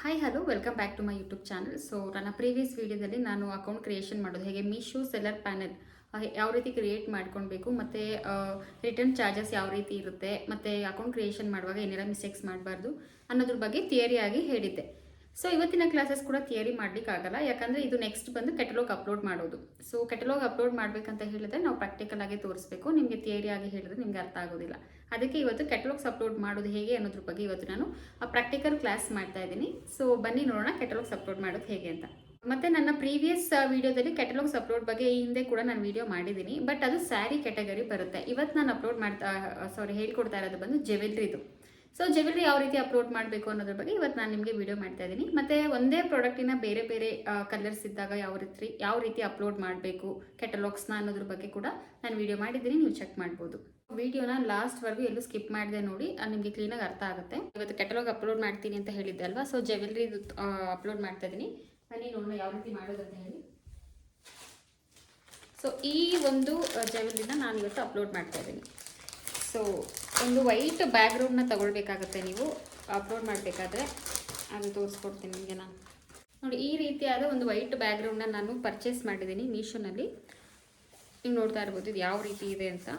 Hi hello welcome back to my YouTube channel. So ನನ್ನ previous ವೀಡಿಯೋದಲ್ಲಿ ನಾನು account creation ಮಾಡೋದು ಹೇಗೆ, ಮೀಶೋ ಸೆಲ್ಲರ್ ಪ್ಯಾನೆಲ್ ಯಾವ ರೀತಿ ಕ್ರಿಯೇಟ್ ಮಾಡ್ಕೊಳ್ಬೇಕು, ಮತ್ತು ರಿಟರ್ನ್ ಚಾರ್ಜಸ್ ಯಾವ ರೀತಿ ಇರುತ್ತೆ, ಮತ್ತು ಅಕೌಂಟ್ ಕ್ರಿಯೇಷನ್ ಮಾಡುವಾಗ ಏನೆಲ್ಲ ಮಿಸ್ಟೇಕ್ಸ್ ಮಾಡಬಾರ್ದು ಅನ್ನೋದ್ರ ಬಗ್ಗೆ ಥಿಯರಿಯಾಗಿ ಹೇಳಿದ್ದೆ. ಸೊ ಇವತ್ತಿನ ಕ್ಲಾಸಸ್ ಕೂಡ ಥಿಯರಿ ಮಾಡಲಿಕ್ಕಾಗಲ್ಲ, ಯಾಕಂದರೆ ಇದು ನೆಕ್ಸ್ಟ್ ಬಂದು ಕೆಟಲಾಗ್ ಅಪ್ಲೋಡ್ ಮಾಡೋದು. ಸೊ ಕೆಟಲಾಗ್ ಅಪ್ಲೋಡ್ ಮಾಡಬೇಕಂತ ಹೇಳಿದ್ರೆ ನಾವು ಪ್ರಾಕ್ಟಿಕಲ್ ಆಗಿ ತೋರಿಸ್ಬೇಕು. ನಿಮಗೆ ಥಿಯರಿ ಆಗಿ ಹೇಳಿದ್ರೆ ನಿಮ್ಗೆ ಅರ್ಥ ಆಗೋದಿಲ್ಲ. ಅದಕ್ಕೆ ಇವತ್ತು ಕೆಟಲಾಗ್ಸ್ ಅಪ್ಲೋಡ್ ಮಾಡೋದು ಹೇಗೆ ಅನ್ನೋದ್ರ ಬಗ್ಗೆ ಇವತ್ತು ನಾನು ಪ್ರಾಕ್ಟಿಕಲ್ ಕ್ಲಾಸ್ ಮಾಡ್ತಾ ಇದ್ದೀನಿ. ಸೊ ಬನ್ನಿ ನೋಡೋಣ ಕೆಟಲಾಗ್ಸ್ ಅಪ್ಲೋಡ್ ಮಾಡೋದು ಹೇಗೆ ಅಂತ. ಮತ್ತೆ ನನ್ನ ಪ್ರೀವಿಯಸ್ ವಿಡಿಯೋದಲ್ಲಿ ಕೆಟಲಾಗ್ಸ್ ಅಪ್ಲೋಡ್ ಬಗ್ಗೆ ಈ ಹಿಂದೆ ಕೂಡ ನಾನು ವಿಡಿಯೋ ಮಾಡಿದ್ದೀನಿ, ಬಟ್ ಅದು ಸ್ಯಾರಿ ಕ್ಯಾಟಗರಿ ಬರುತ್ತೆ. ಇವತ್ತು ನಾನು ಅಪ್ಲೋಡ್ ಹೇಳ್ಕೊಡ್ತಾ ಇರೋದು ಬಂದು ಜ್ಯುವೆಲ್ರಿದು. ಸೊ ಜ್ಯುವೆಲ್ರಿ ಯಾವ ರೀತಿ ಅಪ್ಲೋಡ್ ಮಾಡಬೇಕು ಅನ್ನೋದ್ರ ಬಗ್ಗೆ ಇವತ್ತು ನಾನು ನಿಮಗೆ ವಿಡಿಯೋ ಮಾಡ್ತಾ ಇದ್ದೀನಿ. ಮತ್ತು ಒಂದೇ ಪ್ರಾಡಕ್ಟಿನ ಬೇರೆ ಬೇರೆ ಕಲರ್ಸ್ ಇದ್ದಾಗ ಯಾವ ರೀತಿ ಅಪ್ಲೋಡ್ ಮಾಡಬೇಕು ಕೆಟಲಾಗ್ಸ್ನ ಅನ್ನೋದ್ರ ಬಗ್ಗೆ ಕೂಡ ನಾನು ವಿಡಿಯೋ ಮಾಡಿದ್ದೀನಿ, ನೀವು ಚೆಕ್ ಮಾಡ್ಬೋದು. ವಿಡಿಯೋನ ಲಾಸ್ಟ್ವರೆಗೂ ಎಲ್ಲೂ ಸ್ಕಿಪ್ ಮಾಡಿದೆ ನೋಡಿ, ನಿಮಗೆ ಕ್ಲೀನಾಗಿ ಅರ್ಥ ಆಗುತ್ತೆ. ಇವತ್ತು ಕೆಟಲಾಗ್ ಅಪ್ಲೋಡ್ ಮಾಡ್ತೀನಿ ಅಂತ ಹೇಳಿದ್ದೆ ಅಲ್ವಾ, ಸೊ ಜ್ಯುವೆಲ್ರಿ ಅಪ್ಲೋಡ್ ಮಾಡ್ತಾ ಇದ್ದೀನಿ. ಬನ್ನಿ ನೋಡೋಣ ಯಾವ ರೀತಿ ಮಾಡೋದು ಅಂತ ಹೇಳಿ. ಸೊ ಈ ಒಂದು ಜ್ಯುವೆಲ್ರಿನ ನಾನು ಇವತ್ತು ಅಪ್ಲೋಡ್ ಮಾಡ್ತಾ ಇದ್ದೀನಿ. ಸೊ ಒಂದು ವೈಟ್ ಬ್ಯಾಕ್ಗ್ರೌಂಡ್ನ ತಗೊಳ್ಬೇಕಾಗತ್ತೆ ನೀವು ಅಪ್ಲೋಡ್ ಮಾಡಬೇಕಾದ್ರೆ, ಅದು ತೋರಿಸ್ಕೊಡ್ತೀನಿ ನಿಮಗೆ. ನಾನು ನೋಡಿ ಈ ರೀತಿಯಾದ ಒಂದು ವೈಟ್ ಬ್ಯಾಕ್ಗ್ರೌಂಡ್ನ ನಾನು ಪರ್ಚೇಸ್ ಮಾಡಿದ್ದೀನಿ ಮೀಶೋನಲ್ಲಿ. ನೀವು ನೋಡ್ತಾ ಇರ್ಬೋದು ಇದು ಯಾವ ರೀತಿ ಇದೆ ಅಂತ,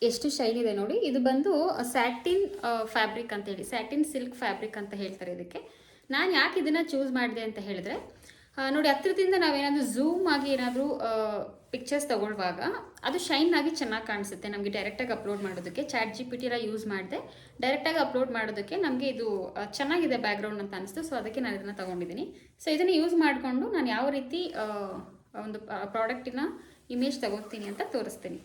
ಎಷ್ಟು ಶೈನ್ ಇದೆ ನೋಡಿ. ಇದು ಬಂದು ಸ್ಯಾಟಿನ್ ಫ್ಯಾಬ್ರಿಕ್ ಅಂತ ಹೇಳಿ, ಸ್ಯಾಟಿನ್ ಸಿಲ್ಕ್ ಫ್ಯಾಬ್ರಿಕ್ ಅಂತ ಹೇಳ್ತಾರೆ ಇದಕ್ಕೆ. ನಾನು ಯಾಕೆ ಇದನ್ನು ಚೂಸ್ ಮಾಡಿದೆ ಅಂತ ಹೇಳಿದ್ರೆ, ನೋಡಿ ಹತ್ತಿರದಿಂದ ನಾವೇನಾದರೂ ಝೂಮ್ ಆಗಿ ಏನಾದರೂ ಪಿಕ್ಚರ್ಸ್ ತಗೊಳ್ಳುವಾಗ ಅದು ಶೈನ್ ಆಗಿ ಚೆನ್ನಾಗಿ ಕಾಣಿಸುತ್ತೆ ನಮಗೆ. ಡೈರೆಕ್ಟಾಗಿ ಅಪ್ಲೋಡ್ ಮಾಡೋದಕ್ಕೆ ChatGPT ಎಲ್ಲ ಯೂಸ್ ಮಾಡಿದೆ, ಡೈರೆಕ್ಟಾಗಿ ಅಪ್ಲೋಡ್ ಮಾಡೋದಕ್ಕೆ ನಮಗೆ ಇದು ಚೆನ್ನಾಗಿದೆ ಬ್ಯಾಕ್ಗ್ರೌಂಡ್ ಅಂತ ಅನಿಸ್ತು. ಸೊ ಅದಕ್ಕೆ ನಾನು ಇದನ್ನು ತೊಗೊಂಡಿದ್ದೀನಿ. ಸೊ ಇದನ್ನು ಯೂಸ್ ಮಾಡಿಕೊಂಡು ನಾನು ಯಾವ ರೀತಿ ಒಂದು ಪ್ರಾಡಕ್ಟಿನ ಇಮೇಜ್ ತಗೋತೀನಿ ಅಂತ ತೋರಿಸ್ತೀನಿ.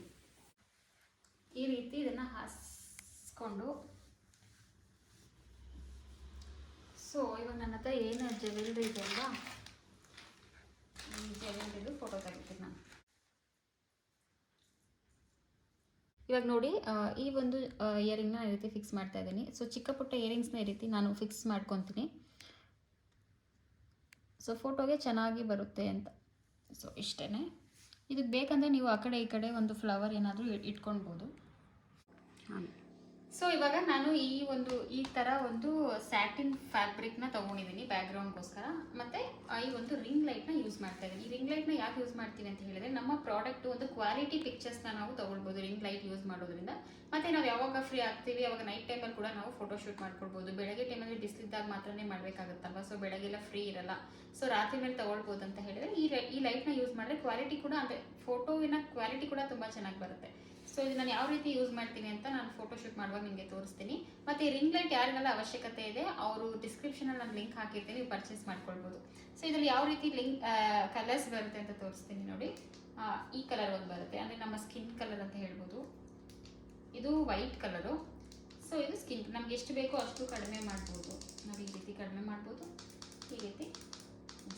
ಈ ರೀತಿ ಇದನ್ನು ಹಾಸ್ಕೊಂಡು, ಸೊ ಇವಾಗ ನನ್ನ ಹತ್ರ ಏನು ಜ್ಯುವೆಲ್ರಿ ಇದೆ ಅಲ್ವಾ, ಈ ಜ್ಯುವೆಲ್ರಿದು ಫೋಟೋ ತೆಗಿತೀನಿ ನಾನು. ಇವಾಗ ನೋಡಿ ಈ ಒಂದು ಇಯರಿಂಗ್ನ ಈ ರೀತಿ ಫಿಕ್ಸ್ ಮಾಡ್ತಾ ಇದ್ದೀನಿ. ಸೊ ಚಿಕ್ಕ ಪುಟ್ಟ ಇಯರಿಂಗ್ಸ್ನ ಈ ರೀತಿ ನಾನು ಫಿಕ್ಸ್ ಮಾಡ್ಕೊತೀನಿ, ಸೊ ಫೋಟೋಗೆ ಚೆನ್ನಾಗಿ ಬರುತ್ತೆ ಅಂತ. ಸೊ ಇಷ್ಟೇ. ಇದಕ್ಕೆ ಬೇಕಂದರೆ ನೀವು ಆ ಕಡೆ ಈ ಕಡೆ ಒಂದು ಫ್ಲವರ್ ಏನಾದರೂ ಇಟ್ಕೊಳ್ಬೋದು. ಸೊ ಇವಾಗ ನಾನು ಈ ಥರ ಒಂದು ಸ್ಯಾಟಿನ್ ಫ್ಯಾಬ್ರಿಕ್ನ ತೊಗೊಂಡಿದ್ದೀನಿ ಬ್ಯಾಕ್ಗ್ರೌಂಡ್ಗೋಸ್ಕರ, ಮತ್ತು ಈ ಒಂದು ರಿಂಗ್ ಲೈಟ್ನ ಯೂಸ್ ಮಾಡ್ತಾ ಇದ್ದೀನಿ. ಈ ರಿಂಗ್ ಲೈಟ್ನ ಯಾಕೆ ಯೂಸ್ ಮಾಡ್ತೀನಿ ಅಂತ ಹೇಳಿದ್ರೆ, ನಮ್ಮ ಪ್ರಾಡಕ್ಟ್ ಒಂದು ಕ್ವಾಲಿಟಿ ಪಿಕ್ಚರ್ಸ್ನ ನಾವು ತೊಗೊಳ್ಬೋದು ರಿಂಗ್ ಲೈಟ್ ಯೂಸ್ ಮಾಡೋದ್ರಿಂದ. ಮತ್ತು ನಾವು ಯಾವಾಗ ಫ್ರೀ ಆಗ್ತೀವಿ ಅವಾಗ ನೈಟ್ ಟೈಮಲ್ಲಿ ಕೂಡ ನಾವು ಫೋಟೋ ಶೂಟ್ ಮಾಡ್ಕೊಳ್ಬೋದು. ಬೆಳಗ್ಗೆ ಟೈಮಲ್ಲಿ ಬಿಸಿಲಿದ್ದಾಗ ಮಾತ್ರನೇ ಮಾಡಬೇಕಾಗುತ್ತಲ್ವ, ಸೊ ಬೆಳಗ್ಗೆಲ್ಲ ಫ್ರೀ ಇರಲ್ಲ. ಸೊ ರಾತ್ರಿ ಮೇಲೆ ತೊಗೊಳ್ಬೋದು ಅಂತ ಹೇಳಿದ್ರೆ ಈ ಲೈಟ್ನ ಯೂಸ್ ಮಾಡಿದ್ರೆ ಕ್ವಾಲಿಟಿ ಕೂಡ, ಅಂದರೆ ಫೋಟೋವಿನ ಕ್ವಾಲಿಟಿ ಕೂಡ ತುಂಬ ಚೆನ್ನಾಗಿ ಬರುತ್ತೆ. ಸೊ ಇದು ನಾನು ಯಾವ ರೀತಿ ಯೂಸ್ ಮಾಡ್ತೀನಿ ಅಂತ ನಾನು ಫೋಟೋ ಶೂಟ್ ಮಾಡುವಾಗ ನಿಮಗೆ ತೋರಿಸ್ತೀನಿ. ಮತ್ತು ಈ ರಿಂಗ್ ಲೈಟ್ ಯಾರಿಗೆಲ್ಲ ಅವಶ್ಯಕತೆ ಇದೆ ಅವರು ಡಿಸ್ಕ್ರಿಪ್ಷನಲ್ಲಿ ನಾನು ಲಿಂಕ್ ಹಾಕಿರ್ತೀನಿ, ನೀವು ಪರ್ಚೇಸ್ ಮಾಡ್ಕೊಳ್ಬೋದು. ಸೊ ಇದರಲ್ಲಿ ಯಾವ ರೀತಿ ಕಲರ್ಸ್ ಬರುತ್ತೆ ಅಂತ ತೋರಿಸ್ತೀನಿ ನೋಡಿ. ಈ ಕಲರ್ ಒಂದು ಬರುತ್ತೆ, ಅಂದರೆ ನಮ್ಮ ಸ್ಕಿನ್ ಕಲರ್ ಅಂತ ಹೇಳ್ಬೋದು. ಇದು ವೈಟ್ ಕಲರು. ಸೊ ಇದು ಸ್ಕಿನ್, ನಮ್ಗೆ ಎಷ್ಟು ಬೇಕೋ ಅಷ್ಟು ಕಡಿಮೆ ಮಾಡ್ಬೋದು. ನೋಡಿ ಈ ರೀತಿ ಕಡಿಮೆ ಮಾಡ್ಬೋದು, ಈ ರೀತಿ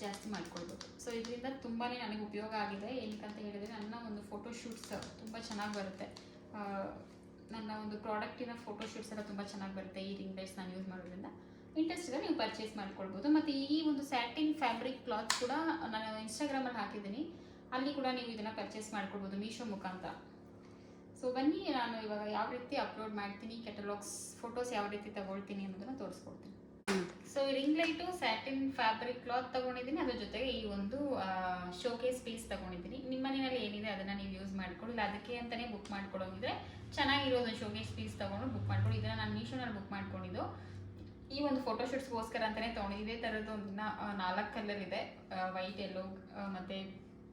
ಜಾಸ್ತಿ ಮಾಡ್ಕೊಳ್ಬೋದು. ಸೊ ಇದರಿಂದ ತುಂಬಾ ನನಗೆ ಉಪಯೋಗ ಆಗಿದೆ. ಏನಕ್ಕಂತ ಹೇಳಿದರೆ, ನನ್ನ ಒಂದು ಫೋಟೋ ಶೂಟ್ಸ್ ತುಂಬ ಚೆನ್ನಾಗಿ ಬರುತ್ತೆ. ನನ್ನ ಒಂದು ಪ್ರಾಡಕ್ಟಿನ ಫೋಟೋ ಶೂಟ್ಸ್ ಎಲ್ಲ ತುಂಬ ಚೆನ್ನಾಗಿ ಬರುತ್ತೆ ಈ ರಿಂಗ್ ಲೈಟ್ಸ್ ನಾನು ಯೂಸ್ ಮಾಡೋದ್ರಿಂದ. ಇಂಟ್ರೆಸ್ಟ್ ಇದೆ ನೀವು ಪರ್ಚೇಸ್ ಮಾಡ್ಕೊಳ್ಬೋದು. ಮತ್ತು ಈ ಒಂದು ಸ್ಯಾಟಿನ್ ಫ್ಯಾಬ್ರಿಕ್ ಕ್ಲಾತ್ ಕೂಡ ನಾನು ಇನ್ಸ್ಟಾಗ್ರಾಮಲ್ಲಿ ಹಾಕಿದ್ದೀನಿ, ಅಲ್ಲಿ ಕೂಡ ನೀವು ಇದನ್ನು ಪರ್ಚೇಸ್ ಮಾಡ್ಕೊಳ್ಬೋದು ಮೀಶೋ ಮುಖಾಂತರ. ಸೊ ಬನ್ನಿ ನಾನು ಇವಾಗ ಯಾವ ರೀತಿ ಅಪ್ಲೋಡ್ ಮಾಡ್ತೀನಿ, ಕೆಟಲಾಗ್ಸ್ ಫೋಟೋಸ್ ಯಾವ ರೀತಿ ತಗೊಳ್ತೀನಿ ಅನ್ನೋದನ್ನು ತೋರಿಸ್ಕೊಡ್ತೀನಿ. ಸೊ ಈ ring light satin fabric cloth ತೊಗೊಂಡಿದ್ದೀನಿ, ಅದ್ರ ಜೊತೆಗೆ ಈ ಒಂದು ಶೋಕೇಸ್ ಪೀಸ್ ತೊಗೊಂಡಿದ್ದೀನಿ. ನಿಮ್ಮ ಮನೆಯಲ್ಲಿ ಏನಿದೆ ಅದನ್ನು ನೀವು ಯೂಸ್ ಮಾಡ್ಕೊಳ್ಳಿ, ಇಲ್ಲ ಅದಕ್ಕೆ ಅಂತಲೇ ಬುಕ್ ಮಾಡ್ಕೊಳ್ಳೋಗಿದ್ರೆ ಚೆನ್ನಾಗಿರೋದು ಶೋಕೇಸ್ ಪೀಸ್ ತೊಗೊಂಡು ಬುಕ್ ಮಾಡ್ಕೊಳ್ಳಿ. ಇದನ್ನು ನಾನು ಮೀಶೋನಲ್ಲಿ ಬುಕ್ ಮಾಡ್ಕೊಂಡಿದ್ದು ಈ ಒಂದು ಫೋಟೋಶೂಟ್ಸ್ಗೋಸ್ಕರ ಅಂತಲೇ ತೊಗೊಂಡಿದ್ದೆ. ಇದೇ ಥರದ್ದು ಒಂದು 4 ಕಲರ್ ಇದೆ, ವೈಟ್, ಯೆಲ್ಲೋ ಮತ್ತು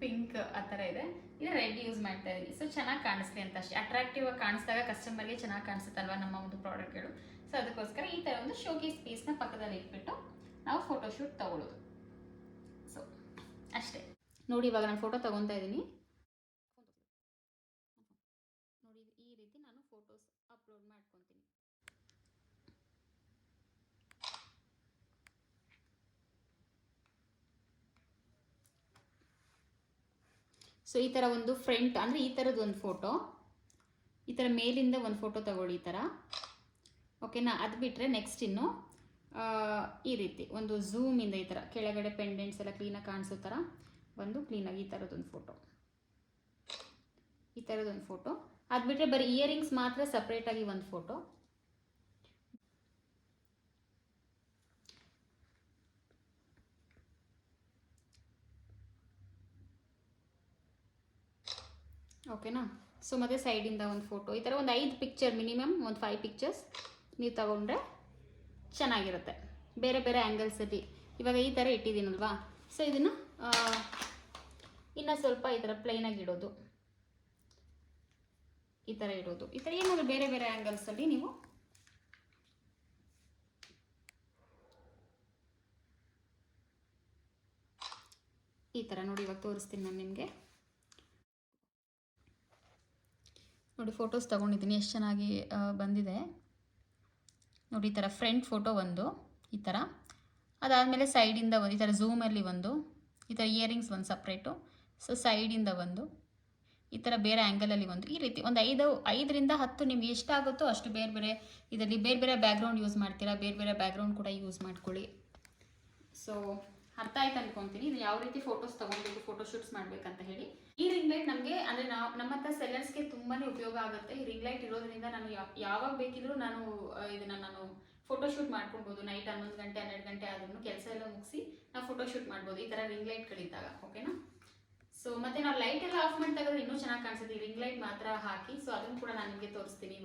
ಪಿಂಕ್ ಆ ಥರ ಇದೆ. ಇದು ರೆಡ್ ಯೂಸ್ ಮಾಡ್ತಾ ಇದ್ದೀನಿ. ಸೊ ಚೆನ್ನಾಗಿ ಕಾಣಿಸ್ಲಿ ಅಂತ ಅಷ್ಟೇ, ಅಟ್ರಾಕ್ಟಿವ್ ಆಗಿ ಕಾಣಿಸಿದಾಗ ಕಸ್ಟಮರ್ಗೆ ಚೆನ್ನಾಗಿ ಕಾಣಿಸುತ್ತಲ್ವ ನಮ್ಮ ಒಂದು ಪ್ರಾಡಕ್ಟ್ಗಳು. ಸೊ ಅದಕ್ಕೋಸ್ಕರ ಈ ಥರ ಒಂದು ಶೋಕೇಸ್ ಪೀಸ್ನ ಪಕ್ಕದಲ್ಲಿ ಇಟ್ಬಿಟ್ಟು ನಾವು ಫೋಟೋಶೂಟ್ ತಗೊಳ್ಳೋದು. ಸೊ ಅಷ್ಟೇ ನೋಡಿ, ಇವಾಗ ನಾನು ಫೋಟೋ ತೊಗೊತಾ ಇದ್ದೀನಿ ನೋಡಿ. ಈ ರೀತಿ ನಾನು ಫೋಟೋಸ್ ಅಪ್ಲೋಡ್ ಮಾಡ್ಕೊತೀನಿ. ಸೊ ಈ ಥರ ಒಂದು ಫ್ರಂಟ್, ಅಂದರೆ ಈ ಥರದ್ದು ಒಂದು ಫೋಟೋ, ಈ ಥರ ಮೇಲಿಂದ ಒಂದು ಫೋಟೋ ತಗೊಳ್ಳಿ ಈ ಥರ, ಓಕೆನಾ. ಅದು ಬಿಟ್ಟರೆ ನೆಕ್ಸ್ಟ್ ಇನ್ನು ಈ ರೀತಿ ಒಂದು ಝೂಮಿಂದ ಈ ಥರ ಕೆಳಗಡೆ ಪೆಂಡೆಂಟ್ಸ್ ಎಲ್ಲ ಕ್ಲೀನಾಗಿ ಕಾಣಿಸೋ ಥರ ಒಂದು ಕ್ಲೀನಾಗಿ ಈ ಥರದ್ದೊಂದು ಫೋಟೋ, ಅದು ಬಿಟ್ಟರೆ ಬರೀ ಇಯರಿಂಗ್ಸ್ ಮಾತ್ರ ಸಪ್ರೇಟಾಗಿ ಒಂದು ಫೋಟೋ. ಓಕೆನಾ. ಸೊ ಮತ್ತು ಸೈಡಿಂದ ಒಂದು ಫೋಟೋ, ಈ ಥರ ಒಂದು 5 ಪಿಕ್ಚರ್, ಮಿನಿಮಮ್ ಒಂದು 5 ಪಿಕ್ಚರ್ಸ್ ನೀವು ತಗೊಂಡ್ರೆ ಚೆನ್ನಾಗಿರುತ್ತೆ ಬೇರೆ ಬೇರೆ ಆ್ಯಂಗಲ್ಸಲ್ಲಿ. ಇವಾಗ ಈ ಥರ ಇಟ್ಟಿದ್ದೀನಲ್ವಾ, ಸೊ ಇದನ್ನು ಇನ್ನು ಸ್ವಲ್ಪ ಈ ಥರ ಪ್ಲೈನಾಗಿ ಇಡೋದು, ಈ ಥರ ಇಡೋದು, ಈ ಥರ ಏನಾದರೂ ಬೇರೆ ಬೇರೆ ಆ್ಯಂಗಲ್ಸಲ್ಲಿ ನೀವು ಈ ಥರ ನೋಡಿ. ಇವಾಗ ತೋರಿಸ್ತೀನಿ ನಾನು ನಿಮಗೆ. ನೋಡಿ ಫೋಟೋಸ್ ತೊಗೊಂಡಿದ್ದೀನಿ, ಎಷ್ಟು ಚೆನ್ನಾಗಿ ಬಂದಿದೆ ನೋಡಿ. ಈ ಥರ ಫ್ರಂಟ್ ಫೋಟೋ ಒಂದು ಈ ಥರ, ಅದಾದಮೇಲೆ ಸೈಡಿಂದ ಒಂದು ಈ ಥರ ಝೂಮಲ್ಲಿ ಒಂದು, ಈ ಥರ ಇಯರಿಂಗ್ಸ್ ಒಂದು ಸಪ್ರೇಟು, ಸೊ ಸೈಡಿಂದ ಒಂದು, ಈ ಥರ ಬೇರೆ ಆ್ಯಂಗಲಲ್ಲಿ ಒಂದು, ಈ ರೀತಿ ಒಂದು 5ರಿಂದ 10 ನಿಮ್ಗೆ ಎಷ್ಟಾಗುತ್ತೋ ಅಷ್ಟು ಬೇರೆ ಬೇರೆ ಇದರಲ್ಲಿ ಬೇರೆ ಬೇರೆ ಬ್ಯಾಕ್ಗ್ರೌಂಡ್ ಯೂಸ್ ಮಾಡ್ತೀರಾ, ಬೇರೆ ಬೇರೆ ಬ್ಯಾಕ್ಗ್ರೌಂಡ್ ಕೂಡ ಯೂಸ್ ಮಾಡ್ಕೊಳ್ಳಿ. ಸೊ ಅರ್ಥ ಆಯ್ತು ಅನ್ಕೊತೀನಿ ಇದು ಯಾವ ರೀತಿ ಫೋಟೋಸ್ ತೊಗೊಳ್ಬೇಕು, ಫೋಟೋಶೂಟ್ಸ್ ಮಾಡಬೇಕಂತ ಹೇಳಿ. ಈ ರಿಂಗ್ ಲೈಟ್ ನಮಗೆ ಅಂದರೆ ನಮ್ಮ ಹತ್ರ ಸೆಲ್ಲರ್ಸ್ಗೆ ತುಂಬಾ ಉಪಯೋಗ ಆಗುತ್ತೆ. ಈ ರಿಂಗ್ ಲೈಟ್ ಇರೋದ್ರಿಂದ ನಾನು ಯಾವಾಗ ಬೇಕಿದ್ರೂ ನಾನು ಇದನ್ನು ಫೋಟೋಶೂಟ್ ಮಾಡ್ಕೊಳ್ಬೋದು. ನೈಟ್ 11 ಗಂಟೆ 12 ಗಂಟೆ ಆದ್ರೂ ಕೆಲಸ ಎಲ್ಲ ಮುಗಿಸಿ ನಾವು ಫೋಟೋಶೂಟ್ ಮಾಡ್ಬೋದು ಈ ಥರ ರಿಂಗ್ ಲೈಟ್ಗಳಿದ್ದಾಗ, ಓಕೆನಾ. ಸೊ ಮತ್ತು ನಾವು ಲೈಟ್ ಎಲ್ಲ ಆಫ್ ಮಾಡಿ ತೆಗೆದ್ರೆ ಇನ್ನೂ ಚೆನ್ನಾಗಿ ಕಾಣಿಸುತ್ತೆ, ಈ ರಿಂಗ್ ಲೈಟ್ ಮಾತ್ರ ಹಾಕಿ. ಸೊ ಅದನ್ನು ಕೂಡ ನಾನು ನಿಮಗೆ ತೋರಿಸ್ತೀನಿ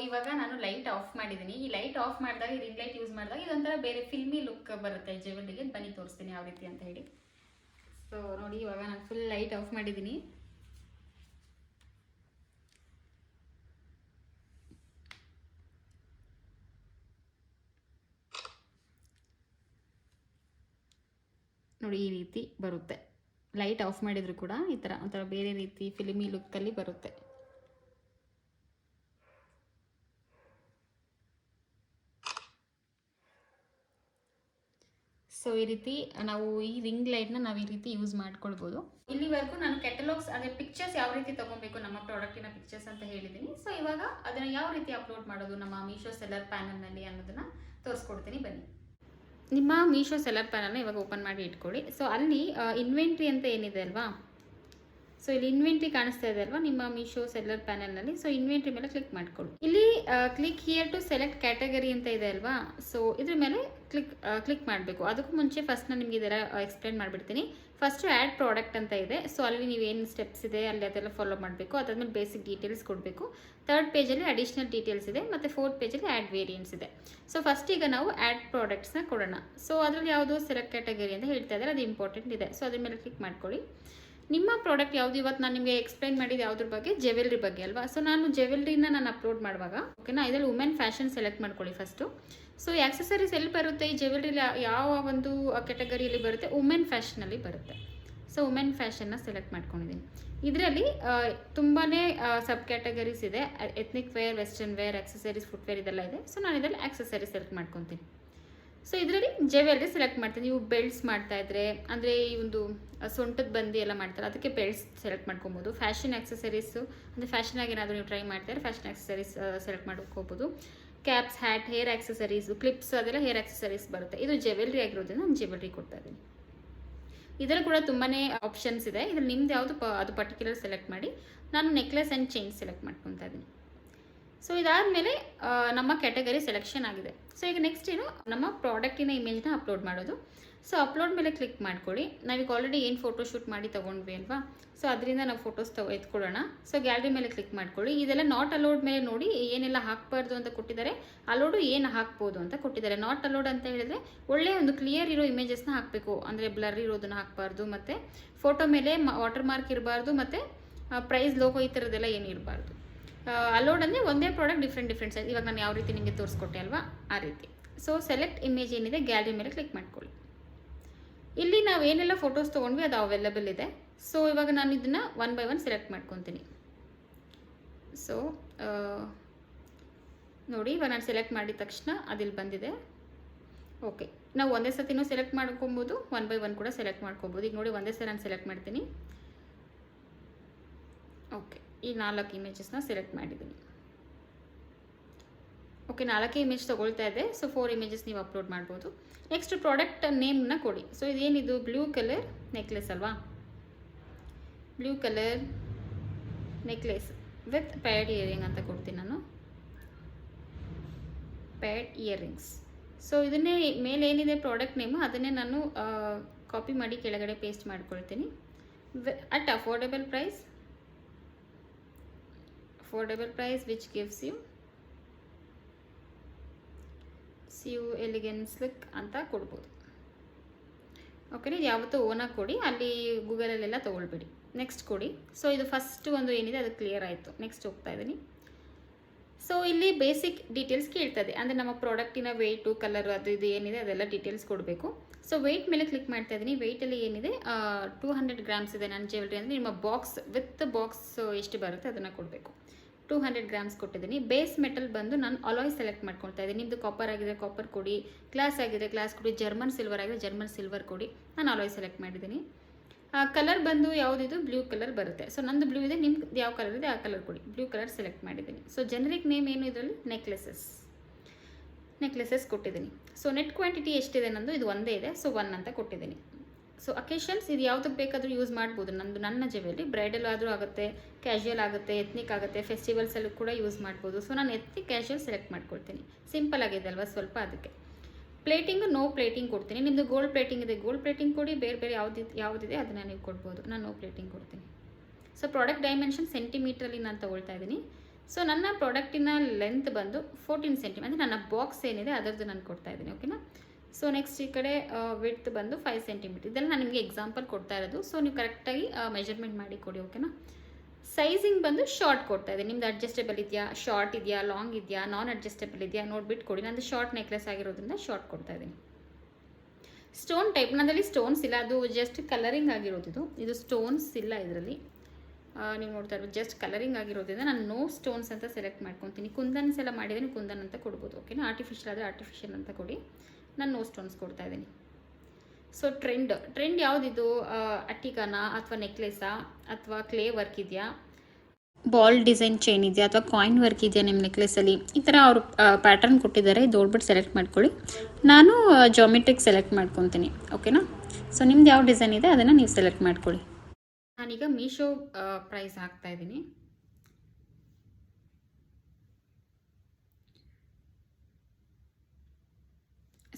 ಇವಾಗ ನಾನು ಲೈಟ್ ಆಫ್ ಮಾಡಿದ್ದೀನಿ. ಈ ಲೈಟ್ ಆಫ್ ಮಾಡಿದಾಗ, ಈ ರಿಂಗ್ ಲೈಟ್ ಯೂಸ್ ಮಾಡಿದಾಗ ಇದೊಂಥರ ಬೇರೆ ಫಿಲ್ಮಿ ಲುಕ್ ಬರುತ್ತೆ ಜ್ಯುವೆಲ್ರಿಗೆ. ಬನ್ನಿ ತೋರಿಸ್ತೀನಿ ಯಾವ ರೀತಿ ಅಂತ ಹೇಳಿ. ಸೊ ನೋಡಿ ಇವಾಗ ನಾನು ಫುಲ್ ಲೈಟ್ ಆಫ್ ಮಾಡಿದ್ದೀನಿ. ನೋಡಿ ಈ ರೀತಿ ಬರುತ್ತೆ. ಲೈಟ್ ಆಫ್ ಮಾಡಿದ್ರು ಕೂಡ ಈ ಥರ ಒಂಥರ ಬೇರೆ ರೀತಿ ಫಿಲ್ಮಿ ಲುಕ್ಕಲ್ಲಿ ಬರುತ್ತೆ. ಸೊ ಈ ರೀತಿ ನಾವು ಈ ರಿಂಗ್ ಲೈಟ್ನ ನಾವು ಈ ರೀತಿ ಯೂಸ್ ಮಾಡ್ಕೊಳ್ಬೋದು. ಇಲ್ಲಿವರೆಗೂ ನಾನು ಕೆಟಲಾಗ್ಸ್ ಅದೇ ಪಿಕ್ಚರ್ಸ್ ಯಾವ ರೀತಿ ತೊಗೊಬೇಕು ನಮ್ಮ ಪ್ರಾಡಕ್ಟಿನ ಪಿಕ್ಚರ್ಸ್ ಅಂತ ಹೇಳಿದ್ದೀನಿ. ಸೊ ಇವಾಗ ಅದನ್ನು ಯಾವ ರೀತಿ ಅಪ್ಲೋಡ್ ಮಾಡೋದು ನಮ್ಮ ಮೀಶೋ ಸೆಲ್ಲರ್ ಪ್ಯಾನಲ್ನಲ್ಲಿ ಅನ್ನೋದನ್ನು ತೋರಿಸ್ಕೊಡ್ತೀನಿ ಬನ್ನಿ. ನಿಮ್ಮ ಮೀಶೋ ಸೆಲ್ಲರ್ ಪ್ಯಾನಲ್ನ ಇವಾಗ ಓಪನ್ ಮಾಡಿ ಇಟ್ಕೊಳ್ಳಿ. ಸೊ ಅಲ್ಲಿ ಇನ್ವೆಂಟ್ರಿ ಅಂತ ಏನಿದೆ ಅಲ್ವಾ, ಸೊ ಇಲ್ಲಿ ಇನ್ವೆಂಟ್ರಿ ಕಾಣಿಸ್ತಾ ಇದೆ ಅಲ್ವಾ ನಿಮ್ಮ ಮೀಶೋ ಸೆಲ್ಲರ್ ಪ್ಯಾನಲ್ನಲ್ಲಿ. ಸೊ ಇನ್ವೆಂಟ್ರಿ ಮೇಲೆ ಕ್ಲಿಕ್ ಮಾಡ್ಕೊಳ್ಳಿ. ಇಲ್ಲಿ click here to select category ಅಂತ ಇದೆ ಅಲ್ವಾ, ಸೊ ಇದ್ರ ಮೇಲೆ ಕ್ಲಿಕ್ ಮಾಡಬೇಕು. ಅದಕ್ಕೂ ಮುಂಚೆ ಫಸ್ಟ್ ನಾನು ನಿಮಗೆ ಇದರ ಎಕ್ಸ್ಪ್ಲೇನ್ ಮಾಡಿಬಿಡ್ತೀನಿ. ಫಸ್ಟು ಆ್ಯಡ್ ಪ್ರಾಡಕ್ಟ್ ಅಂತ ಇದೆ. ಸೊ ಅಲ್ಲಿ ನೀವೇನು ಸ್ಟೆಪ್ಸ್ ಇದೆ ಅಲ್ಲಿ ಅದೆಲ್ಲ ಫಾಲೋ ಮಾಡಬೇಕು. ಅದಾದ್ಮೇಲೆ ಬೇಸಿಕ್ ಡೀಟೇಲ್ಸ್ ಕೊಡಬೇಕು. 3rd ಪೇಜಲ್ಲಿ ಅಡಿಷ್ನಲ್ ಡೀಟೇಲ್ಸ್ ಇದೆ ಮತ್ತು 4th ಪೇಜಲ್ಲಿ ಆ್ಯಡ್ ವೇರಿಯಂಟ್ಸ್ ಇದೆ. ಸೊ ಫಸ್ಟ್ ಈಗ ನಾವು ಆ್ಯಡ್ ಪ್ರಾಡಕ್ಟ್ಸ್ನ ಕೊಡೋಣ. ಸೊ ಅದರಲ್ಲಿ ಯಾವುದು ಸೆಲೆಕ್ಟ್ ಕ್ಯಾಟಗರಿ ಅಂತ ಹೇಳ್ತಾ ಇದ್ದಾರೆ, ಅದು ಇಂಪಾರ್ಟೆಂಟ್ ಇದೆ. ಸೊ ಅದ್ರ ಮೇಲೆ ಕ್ಲಿಕ್ ಮಾಡ್ಕೊಳ್ಳಿ. ನಿಮ್ಮ ಪ್ರಾಡಕ್ಟ್ ಯಾವುದು, ಇವತ್ತು ನಾನು ನಿಮಗೆ ಎಕ್ಸ್ಪ್ಲೈನ್ ಮಾಡಿದ್ದು ಯಾವುದ್ರ ಬಗ್ಗೆ, ಜ್ಯುವೆಲ್ರಿ ಬಗ್ಗೆ ಅಲ್ವಾ. ಸೊ ನಾನು ಜ್ಯುವೆಲ್ರಿನ ನಾನು ಅಪ್ಲೋಡ್ ಮಾಡುವಾಗ ಓಕೆನಾ, ಇದರಲ್ಲಿ ವುಮೆನ್ ಫ್ಯಾಷನ್ ಸೆಲೆಕ್ಟ್ ಮಾಡ್ಕೊಳ್ಳಿ ಫಸ್ಟು. ಸೊ ಈ ಆಕ್ಸೆಸರೀಸ್ ಎಲ್ಲಿ ಬರುತ್ತೆ, ಈ ಜ್ಯುವೆಲ್ರಿಲಿ ಯಾವ ಒಂದು ಕ್ಯಾಟಗರಿಯಲ್ಲಿ ಬರುತ್ತೆ, ವುಮೆನ್ ಫ್ಯಾಷನಲ್ಲಿ ಬರುತ್ತೆ. ಸೊ ವುಮೆನ್ ಫ್ಯಾಷನ್ನ ಸೆಲೆಕ್ಟ್ ಮಾಡ್ಕೊಂಡಿದ್ದೀನಿ. ಇದರಲ್ಲಿ ತುಂಬಾ ಸಬ್ ಕ್ಯಾಟಗರೀಸ್ ಇದೆ. Ethnic wear, western wear, accessories, footwear ಇದೆಲ್ಲ ಇದೆ. ಸೊ ನಾನು ಇದರಲ್ಲಿ ಆಕ್ಸೆಸರೀಸ್ ಸೆಲೆಕ್ಟ್ ಮಾಡ್ಕೊತೀನಿ. ಸೊ ಇದರಲ್ಲಿ ಜ್ಯುವೆಲ್ರಿ ಸೆಲೆಕ್ಟ್ ಮಾಡ್ತೀನಿ. ನೀವು ಬೆಲ್ಟ್ಸ್ ಮಾಡ್ತಾ ಇದ್ರೆ ಅಂದರೆ ಈ ಒಂದು ಸೊಂಟದ ಬಂದಿ ಎಲ್ಲ ಮಾಡ್ತಾರೆ, ಅದಕ್ಕೆ ಬೆಲ್ಟ್ಸ್ ಸೆಲೆಕ್ಟ್ ಮಾಡ್ಕೊಬೋದು. ಫ್ಯಾಷನ್ ಆಕ್ಸೆಸರೀಸು ಅಂದರೆ ಫ್ಯಾಷನ್ ಆಗಿ ಏನಾದರೂ ನೀವು ಟ್ರೈ ಮಾಡ್ತಾರೆ, ಫ್ಯಾಷನ್ ಆಕ್ಸೆಸರೀಸ್ ಸೆಲೆಕ್ಟ್ ಮಾಡ್ಕೋಬೋದು. Caps, hat, hair accessories, clips ಅದೆಲ್ಲ ಹೇರ್ ಆಕ್ಸೆಸರೀಸ್ ಬರುತ್ತೆ. ಇದು ಜ್ಯುವೆಲ್ರಿ ಆಗಿರೋದ್ರಿಂದ ನಾನು ಜ್ಯುವೆಲ್ರಿ ಕೊಡ್ತಾ ಇದ್ದೀನಿ. ಇದರಲ್ಲಿ ಕೂಡ ತುಂಬಾ ಆಪ್ಷನ್ಸ್ ಇದೆ. ಇದರಲ್ಲಿ ನಿಮ್ದು ಯಾವುದು ಅದು ಪರ್ಟಿಕ್ಯುಲರ್ ಸೆಲೆಕ್ಟ್ ಮಾಡಿ. ನಾನು ನೆಕ್ಲೆಸ್ ಆ್ಯಂಡ್ ಚೈನ್ ಸೆಲೆಕ್ಟ್ ಮಾಡ್ಕೊತಾ ಇದ್ದೀನಿ. ಸೊ ಇದಾದಮೇಲೆ ನಮ್ಮ ಕ್ಯಾಟಗರಿ ಸೆಲೆಕ್ಷನ್ ಆಗಿದೆ. ಸೊ ಈಗ ನೆಕ್ಸ್ಟ್ ಏನು, ನಮ್ಮ ಪ್ರಾಡಕ್ಟಿನ ಇಮೇಜ್ನ ಅಪ್ಲೋಡ್ ಮಾಡೋದು. ಸೊ ಅಪ್ಲೋಡ್ ಮೇಲೆ ಕ್ಲಿಕ್ ಮಾಡ್ಕೊಳ್ಳಿ. ನಾವೀಗ ಆಲ್ರೆಡಿ ಏನು ಫೋಟೋಶೂಟ್ ಮಾಡಿ ತೊಗೊಂಡ್ವಿ ಅಲ್ವಾ, ಸೊ ಅದರಿಂದ ನಾವು ಫೋಟೋಸ್ ಎತ್ಕೊಳ್ಳೋಣ. ಸೊ ಗ್ಯಾಲರಿ ಮೇಲೆ ಕ್ಲಿಕ್ ಮಾಡ್ಕೊಳ್ಳಿ. ಇದೆಲ್ಲ ನಾಟ್ ಅಲೋಡ್ ಮೇಲೆ ನೋಡಿ ಏನೆಲ್ಲ ಹಾಕಬಾರ್ದು ಅಂತ ಕೊಟ್ಟಿದ್ದಾರೆ, ಅಲೋಡು ಏನು ಹಾಕ್ಬೋದು ಅಂತ ಕೊಟ್ಟಿದ್ದಾರೆ. ನಾಟ್ ಅಲೋಡ್ ಅಂತ ಹೇಳಿದ್ರೆ ಒಳ್ಳೆಯ ಒಂದು ಕ್ಲಿಯರ್ ಇರೋ ಇಮೇಜಸ್ನ ಹಾಕಬೇಕು, ಅಂದರೆ ಬ್ಲರ್ ಇರೋದನ್ನ ಹಾಕಬಾರ್ದು, ಮತ್ತು ಫೋಟೋ ಮೇಲೆ ವಾಟರ್ ಮಾರ್ಕ್ ಇರಬಾರ್ದು, ಮತ್ತು ಪ್ರೈಸ್ ಲೋಗೋ ಈ ಥರದ್ದೆಲ್ಲ ಏನು ಇರಬಾರ್ದು. ಅಲೋಡ್ ಅಂದರೆ ಒಂದೇ ಪ್ರಾಡಕ್ಟ್ ಡಿಫ್ರೆಂಟ್ ಸೈಜ್. ಇವಾಗ ನಾನು ಯಾವ ರೀತಿ ನಿಮಗೆ ತೋರಿಸ್ಕೊಟ್ಟೆ ಅಲ್ವಾ ಆ ರೀತಿ. ಸೊ ಸೆಲೆಕ್ಟ್ ಇಮೇಜ್ ಏನಿದೆ ಗ್ಯಾಲರಿ ಮೇಲೆ ಕ್ಲಿಕ್ ಮಾಡ್ಕೊಳ್ಳಿ. ಇಲ್ಲಿ ನಾವು ಏನೆಲ್ಲ ಫೋಟೋಸ್ ತೊಗೊಂಡ್ವಿ ಅದು ಅವೈಲೇಬಲ್ ಇದೆ. ಸೊ ಇವಾಗ ನಾನು ಇದನ್ನು 1 by 1 ಸೆಲೆಕ್ಟ್ ಮಾಡ್ಕೊತೀನಿ. ಸೊ ನೋಡಿ ಇವಾಗ ನಾನು ಸೆಲೆಕ್ಟ್ ಮಾಡಿದ ತಕ್ಷಣ ಅದಿಲ್ಲಿ ಬಂದಿದೆ. ಓಕೆ, ನಾವು ಒಂದೇ ಸತಿನೂ ಸೆಲೆಕ್ಟ್ ಮಾಡ್ಕೊಬೋದು, 1 by 1 ಕೂಡ ಸೆಲೆಕ್ಟ್ ಮಾಡ್ಕೊಬೋದು. ಈಗ ನೋಡಿ ಒಂದೇ ಸಲ ನಾನು ಸೆಲೆಕ್ಟ್ ಮಾಡ್ತೀನಿ. ಓಕೆ, ಈ 4 ಇಮೇಜಸ್ನ ಸೆಲೆಕ್ಟ್ ಮಾಡಿದ್ದೀನಿ. ಓಕೆ, 4 ಇಮೇಜ್ ತೊಗೊಳ್ತಾ ಇದೆ. ಸೊ 4 ಇಮೇಜಸ್ ನೀವು ಅಪ್ಲೋಡ್ ಮಾಡ್ಬೋದು. ನೆಕ್ಸ್ಟ್ ಪ್ರಾಡಕ್ಟ್ ನೇಮ್ನ ಕೊಡಿ. ಸೊ ಇದೇನಿದು ಬ್ಲೂ ಕಲರ್ ನೆಕ್ಲೆಸ್ ಅಲ್ವಾ, blue colour necklace with pad earring ಅಂತ ಕೊಡ್ತೀನಿ ನಾನು, ಪ್ಯಾಡ್ ಇಯರಿಂಗ್ಸ್. ಸೊ ಇದನ್ನೇ ಮೇಲೆ ಏನಿದೆ ಪ್ರಾಡಕ್ಟ್ ನೇಮು ಅದನ್ನೇ ನಾನು ಕಾಪಿ ಮಾಡಿ ಕೆಳಗಡೆ ಪೇಸ್ಟ್ ಮಾಡ್ಕೊಳ್ತೀನಿ. At affordable price affordable price which gives you elegance look ಅಂತ ಕೊಡ್ಬೋದು. ಓಕೆನಾ, ಇದು ಯಾವತ್ತೂ ಓನಾಗಿ ಕೊಡಿ, ಅಲ್ಲಿ ಗೂಗಲಲ್ಲೆಲ್ಲ ತೊಗೊಳ್ಬೇಡಿ. ನೆಕ್ಸ್ಟ್ ಕೊಡಿ. ಸೊ ಇದು ಫಸ್ಟ್ ಒಂದು ಏನಿದೆ ಅದು ಕ್ಲಿಯರ್ ಆಯಿತು. ನೆಕ್ಸ್ಟ್ ಹೋಗ್ತಾ ಇದ್ದೀನಿ. ಸೊ ಇಲ್ಲಿ ಬೇಸಿಕ್ ಡೀಟೇಲ್ಸ್ ಕೇಳ್ತದೆ, ಅಂದರೆ ನಮ್ಮ ಪ್ರಾಡಕ್ಟಿನ ವೆಯ್ಟು, ಕಲರು, ಅದು ಇದು ಏನಿದೆ ಅದೆಲ್ಲ ಡೀಟೇಲ್ಸ್ ಕೊಡಬೇಕು. ಸೊ ವೆಯ್ಟ್ ಮೇಲೆ ಕ್ಲಿಕ್ ಮಾಡ್ತಾ ಇದ್ದೀನಿ. ವೆಯ್ಟಲ್ಲಿ ಏನಿದೆ 200 ಗ್ರಾಮ್ಸ್ ಇದೆ ನನ್ನ ಜ್ಯುವೆಲ್ರಿ. ಅಂದರೆ ನಿಮ್ಮ ಬಾಕ್ಸ್ ವಿತ್ ಬಾಕ್ಸ್ ಎಷ್ಟು ಬರುತ್ತೆ ಅದನ್ನು ಕೊಡಬೇಕು. 200 ಗ್ರಾಮ್ಸ್ ಕೊಟ್ಟಿದ್ದೀನಿ. ಬೇಸ್ ಮೆಟಲ್ ಬಂದು ನಾನು ಅಲಾಯ್ ಸೆಲೆಕ್ಟ್ ಮಾಡ್ಕೊಳ್ತಾ ಇದ್ದೀನಿ. ನಿಮ್ಮದು ಕಾಪರ್ ಆಗಿದ್ರೆ ಕಾಪರ್ ಕೊಡಿ, ಗ್ಲಾಸ್ ಆಗಿದ್ರೆ ಗ್ಲಾಸ್ ಕೊಡಿ, ಜರ್ಮನ್ ಸಿಲ್ವರ್ ಆಗಿದ್ರೆ ಜರ್ಮನ್ ಸಿಲ್ವರ್ ಕೊಡಿ. ನಾನು ಅಲಾಯ್ ಸೆಲೆಕ್ಟ್ ಮಾಡಿದ್ದೀನಿ. ಕಲರ್ ಬಂದು ಯಾವುದಿದು ಬ್ಲೂ ಕಲರ್ ಬರುತ್ತೆ. ಸೊ ನಂದು ಬ್ಲೂ ಇದೆ, ನಿಮ್ಗೆ ಯಾವ ಕಲರ್ ಇದೆ ಆ ಕಲರ್ ಕೊಡಿ. ಬ್ಲೂ ಕಲರ್ ಸೆಲೆಕ್ಟ್ ಮಾಡಿದ್ದೀನಿ. ಸೊ ಜನರಿಕ್ ನೇಮ್ ಏನು ಇದರಲ್ಲಿ ನೆಕ್ಲೆಸಸ್ ಕೊಟ್ಟಿದ್ದೀನಿ. ಸೊ ನೆಟ್ ಕ್ವಾಂಟಿಟಿ ಎಷ್ಟಿದೆ ನಂದು, ಇದು ಒಂದೇ ಇದೆ. ಸೊ 1 ಅಂತ ಕೊಟ್ಟಿದ್ದೀನಿ. ಸೊ ಅಕೇಶನ್ಸ್ ಇದು ಯಾವುದಕ್ಕೆ ಬೇಕಾದರೂ ಯೂಸ್ ಮಾಡ್ಬೋದು. ನನ್ನ ಜ್ಯುವೆಲ್ರಿ ಬ್ರೈಡಲ್ ಆದರೂ ಆಗುತ್ತೆ, ಕ್ಯಾಶುಯಲ್ ಆಗುತ್ತೆ, ಎತ್ನಿಕ್ ಆಗುತ್ತೆ, ಫೆಸ್ಟಿವಲ್ಸಲ್ಲೂ ಕೂಡ ಯೂಸ್ ಮಾಡ್ಬೋದು. ಸೊ ನಾನು ಎತ್ನಿಕ್ ಕ್ಯಾಶುಯಲ್ ಸೆಲೆಕ್ಟ್ ಮಾಡ್ಕೊಳ್ತೀನಿ. ಸಿಂಪಲ್ ಆಗಿದೆ ಅಲ್ವಾ ಸ್ವಲ್ಪ, ಅದಕ್ಕೆ. ಪ್ಲೇಟಿಂಗು ನೋ ಪ್ಲೇಟಿಂಗ್ ಕೊಡ್ತೀನಿ. ನಿಮ್ಮದು ಗೋಲ್ಡ್ ಪ್ಲೇಟಿಂಗ್ ಇದೆ, ಗೋಲ್ಡ್ ಪ್ಲೇಟಿಂಗ್ ಕೊಡಿ. ಬೇರೆ ಯಾವುದಿದೆ ಅದನ್ನು ನೀವು ಕೊಡ್ಬೋದು. ನಾನು ನೋ ಪ್ಲೇಟಿಂಗ್ ಕೊಡ್ತೀನಿ. ಸೊ ಪ್ರಾಡಕ್ಟ್ ಡೈಮೆನ್ಷನ್ ಸೆಂಟಿಮೀಟ್ರಲ್ಲಿ ನಾನು ತೊಗೊಳ್ತಾ ಇದ್ದೀನಿ. ಸೊ ನನ್ನ ಪ್ರಾಡಕ್ಟಿನ ಲೆಂತ್ ಬಂದು 14 ಸೆಂಟಿಮೀಟರ್, ಅಂದರೆ ನನ್ನ ಬಾಕ್ಸ್ ಏನಿದೆ ಅದರದ್ದು ನಾನು ಕೊಡ್ತಾ ಇದ್ದೀನಿ. ಓಕೆನಾ. ಸೊ ನೆಕ್ಸ್ಟ್ ಈ ಕಡೆ ವಿಡ್ತ್ ಬಂದು 5 ಸೆಂಟಿಮೀಟರ್. ಇದೆಲ್ಲ ನಾನು ನಿಮಗೆ ಎಕ್ಸಾಂಪಲ್ ಕೊಡ್ತಾ ಇರೋದು. ಸೊ ನೀವು ಕರೆಕ್ಟಾಗಿ ಮೆಜರ್ಮೆಂಟ್ ಮಾಡಿ ಕೊಡಿ. ಓಕೆನಾ. ಸೈಜಿಂಗ್ ಬಂದು ಶಾರ್ಟ್ ಕೊಡ್ತಾ ಇದೆ. ನಿಮ್ದು ಅಡ್ಜಸ್ಟೇಬಲ್ ಇದೆಯಾ, ಶಾರ್ಟ್ ಇದೆಯಾ, ಲಾಂಗ್ ಇದೆಯಾ, ನಾನ್ ಅಡ್ಜಸ್ಟೇಬಲ್ ಇದೆಯಾ ನೋಡ್ಬಿಟ್ಟು ಕೊಡಿ. ನಂದು ಶಾರ್ಟ್ ನೆಕ್ಲೆಸ್ ಆಗಿರೋದ್ರಿಂದ ಶಾರ್ಟ್ ಕೊಡ್ತಾ ಇದ್ದೀನಿ. ಸ್ಟೋನ್ ಟೈಪ್ ನನ್ನಲ್ಲಿ ಸ್ಟೋನ್ಸ್ ಇಲ್ಲ, ಅದು ಜಸ್ಟ್ ಕಲರಿಂಗ್ ಆಗಿರೋದು. ಇದು ಸ್ಟೋನ್ಸ್ ಇಲ್ಲ ಇದರಲ್ಲಿ. ನೀವು ನೋಡ್ತಾ ಇರೋದು ಜಸ್ಟ್ ಕಲರಿಂಗ್ ಆಗಿರೋದ್ರಿಂದ ನಾನು ನೋ ಸ್ಟೋನ್ಸ್ ಅಂತ ಸೆಲೆಕ್ಟ್ ಮಾಡ್ಕೊತೀನಿ. ಕುಂದನ್ಸ್ ಎಲ್ಲ ಮಾಡಿದ್ದೀನಿ, ಕುಂದನ್ ಅಂತ ಕೊಡ್ಬೋದು. ಓಕೆನಾ. ಆರ್ಟಿಫಿಷಿಯಲ್ ಆದರೆ ಆರ್ಟಿಫಿಷಿಯಲ್ ಅಂತ ಕೊಡಿ. ನಾನು ನೋ ಸ್ಟೋನ್ಸ್ ಕೊಡ್ತಾ ಇದ್ದೀನಿ. ಸೊ ಟ್ರೆಂಡ್ ಯಾವುದಿದು, ಅಟ್ಟಿಕಾನಾ ಅಥವಾ ನೆಕ್ಲೆಸಾ ಅಥವಾ ಕ್ಲೇ ವರ್ಕ್ ಇದೆಯಾ, ಬಾಲ್ ಡಿಸೈನ್ ಚೈನ್ ಇದೆಯಾ ಅಥವಾ ಕಾಯಿನ್ ವರ್ಕ್ ಇದೆಯಾ ನಿಮ್ಮ ನೆಕ್ಲೆಸಲ್ಲಿ, ಈ ಥರ ಅವರು ಪ್ಯಾಟರ್ನ್ ಕೊಟ್ಟಿದ್ದಾರೆ. ಇದು ನೋಡ್ಬಿಟ್ಟು ಸೆಲೆಕ್ಟ್ ಮಾಡ್ಕೊಳ್ಳಿ. ನಾನು ಜಾಮೆಟ್ರಿಕ್ ಸೆಲೆಕ್ಟ್ ಮಾಡ್ಕೊತೀನಿ. ಓಕೆನಾ. ಸೊ ನಿಮ್ದು ಯಾವ ಡಿಸೈನ್ ಇದೆ ಅದನ್ನು ನೀವು ಸೆಲೆಕ್ಟ್ ಮಾಡ್ಕೊಳ್ಳಿ. ನಾನೀಗ ಮೀಶೋ ಪ್ರೈಸ್ ಹಾಕ್ತಾ ಇದ್ದೀನಿ.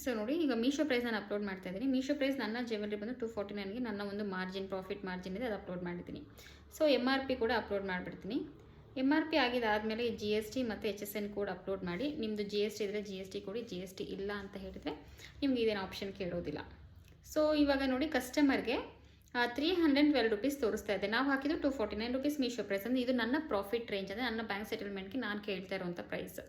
ಸೊ ನೋಡಿ, ಈಗ ಮೀಶೋ ಪ್ರೈಸ್ ನಾನು ಅಪ್ಲೋಡ್ ಮಾಡ್ತಾ ಇದ್ದೀನಿ. ಮೀಶೋ ಪ್ರೈಸ್ ನನ್ನ ಜ್ಯುವೆಲ್ರಿ ಬಂದು 249ಗೆ ನನ್ನ ಒಂದು ಪ್ರಾಫಿಟ್ ಮಾರ್ಜಿನ್ ಇದೆ, ಅದು ಅಪ್ಲೋಡ್ ಮಾಡಿದ್ದೀನಿ. ಸೊ MRP ಕೂಡ ಅಪ್ಲೋಡ್ ಮಾಡಿಬಿಡ್ತೀನಿ. MRP ಆಗಿದ್ದಾದಮೇಲೆ GST ಮತ್ತು HSN ಕೋಡ್ ಅಪ್ಲೋಡ್ ಮಾಡಿ. ನಿಮ್ಮದು GST ಇದ್ದರೆ GST ಕೊಡಿ, GST ಇಲ್ಲ ಅಂತ ಹೇಳಿದರೆ ನಿಮ್ಗೆ ಇದೇನು ಆಪ್ಷನ್ ಕೇಳೋದಿಲ್ಲ. ಸೊ ಇವಾಗ ನೋಡಿ, ಕಸ್ಟಮರ್ಗೆ 312 ರುಪೀಸ್ ತೋರಿಸ್ತಾ ಇದೆ. ನಾವು ಹಾಕಿದ್ದು 249 ರುಪೀಸ್ ಮೀಶೋ ಪ್ರೈಸ್. ಅಂದರೆ ಇದು ನನ್ನ ಪ್ರಾಫಿಟ್ ರೇಂಜ್, ಅಂದರೆ ನನ್ನ ಬ್ಯಾಂಕ್ ಸೆಟಲ್ಮೆಂಟ್ಗೆ ನಾನು ಕೇಳ್ತಾ ಇರೋವಂಥ ಪ್ರೈಸ್.